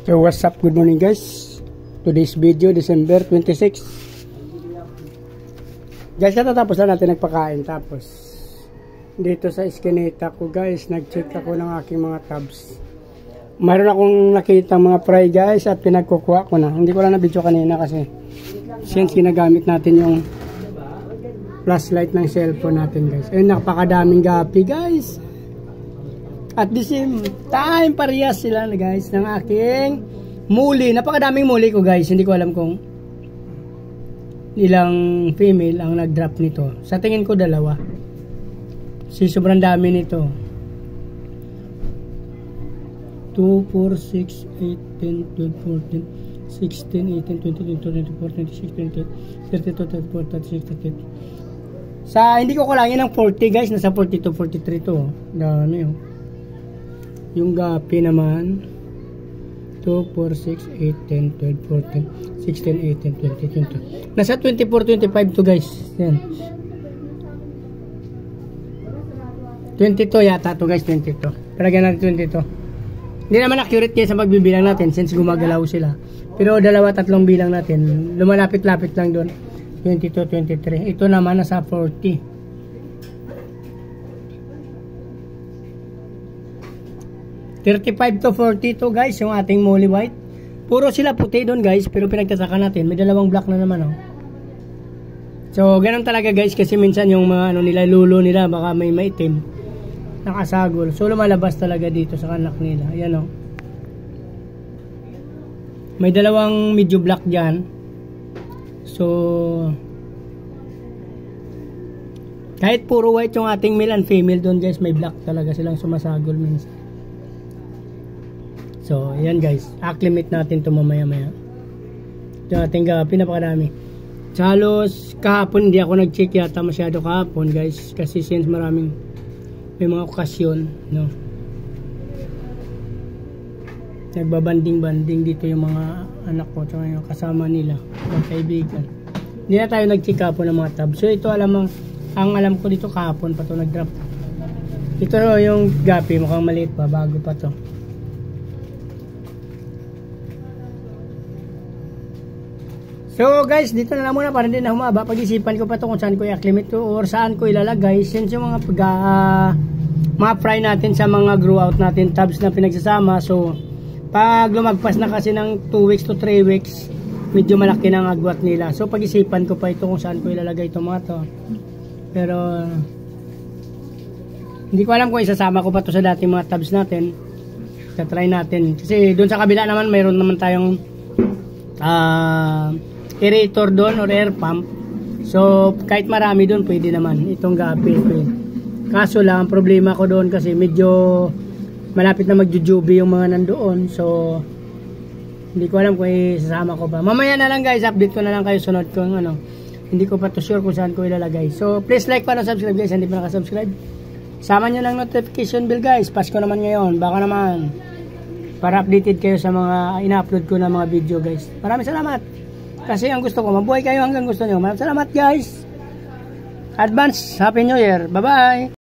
So what's up, good morning guys. Today's video December 26. Guys, katatapos lang natin nagpakain. Tapos dito sa iskinita ko guys, nag-check ako ng aking mga tabs. Mayroon akong nakita mga fry guys at pinagkukuha ko na. Hindi ko lang na-video kanina kasi since ginagamit natin yung flashlight ng cellphone natin guys. Ayun, napakadaming gapi guys. At the same time, parehas sila guys ng aking muli. Napakadaming muli ko guys. Hindi ko alam kung ilang female ang nag-drop nito. Sa tingin ko dalawa. Sobrang dami nito. 2, 4, 6, 8, 10, 12, 14, 16, 18, 20, 21, 22, 23, 24, 32, 36, 38. Hindi ko kulangin ng 40 guys. Nasa 42, 43 to. Dami yun. Yung gapi naman 2, 4, 6, 8, 10, 12, 14, 16, 18, 20, 22. Nasa 24, 25 to guys. Yan. 22 yata to guys, 22. Palagyan natin 22. Hindi naman accurate guys sa pagbibilang natin since gumagalaw sila. Pero dalawa, tatlong bilang natin. Lumalapit-lapit lang doon. 22, 23. Ito naman nasa 40. 35 to 42 guys yung ating molly white. Puro sila puti doon guys, pero pinagtataka natin may dalawang black na naman oh. So ganun talaga guys, kasi minsan yung mga nila lulo nila baka may maitim nakasagol. So lumalabas talaga dito sa kanak nila. Ayan oh. May dalawang medyo black diyan. So kahit puro white yung ating male and female doon guys, may black talaga silang sumasagol minsan. So, ayan guys. Acclimate natin ito mamaya-maya. Ito ating gapi, napakadami. Halos kahapon, hindi ako nag-check yata masyado kahapon guys. Kasi since maraming may mga okasyon, no? Nagbabanding-banding dito yung mga anak ko tsaka yung kasama nila, mga kaibigan. Hindi na tayo nag-check kahapon ng mga tab. So, ito ang alam ko dito kahapon pa ito nag-drop. Ito yung gapi, mukhang maliit pa, bago pa to. So guys, dito na lang muna para hindi na humaba. Pag-isipan ko pa to kung saan ko i-acclimate to or saan ko ilalagay since yung mga fry natin sa mga grow out natin tabs na pinagsasama. So pag lumagpas na kasi ng 2 weeks to 3 weeks, medyo malaki na ang agwat nila. So pag-isipan ko pa ito kung saan ko ilalagay itong mga to. Pero hindi ko alam kung isasama ko pa to sa dating mga tabs natin. Try natin. Kasi doon sa kabila naman mayroon naman tayong aerator doon or air pump. So kahit marami doon pwede naman itong gapi. Kaso lang problema ko doon kasi medyo malapit na magjujubi yung mga nandoon. So hindi ko alam kung isasama ko pa. Mamaya na lang guys, update ko na lang kayo sunod kung ano. Hindi ko pa to sure kung saan ko ilalagay. So please like pa na subscribe guys, hindi pa nakasubscribe. Sama nyo ng notification bell guys. Pasko naman ngayon, baka naman para updated kayo sa mga ina-upload ko na mga video guys. Maraming salamat. Kasi ang gusto ko, mabuhay kayo hanggang gusto nyo. Maraming salamat guys. Advance, Happy New Year. Bye-bye.